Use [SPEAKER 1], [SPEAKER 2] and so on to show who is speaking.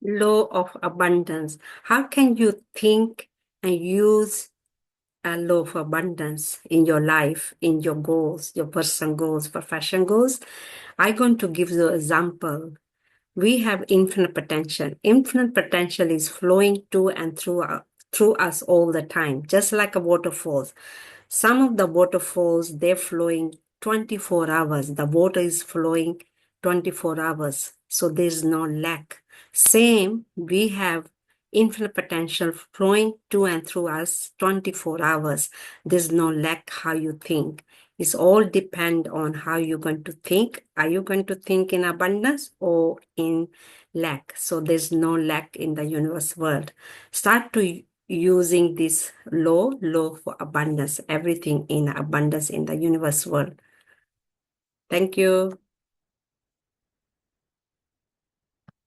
[SPEAKER 1] Law of abundance. How can you think and use a law of abundance in your life, in your goals, your personal goals, profession goals? I'm going to give you an example. We have infinite potential. Infinite potential is flowing to and through us all the time, just like a waterfall. Some of the waterfalls, they're flowing 24 hours. The water is flowing 24 hours. So there's no lack. Same, we have infinite potential flowing to and through us 24 hours. There's no lack how you think. It's all depend on how you're going to think. Are you going to think in abundance or in lack? So there's no lack in the universe world. Start to using this law for abundance, everything in abundance in the universe world. Thank you.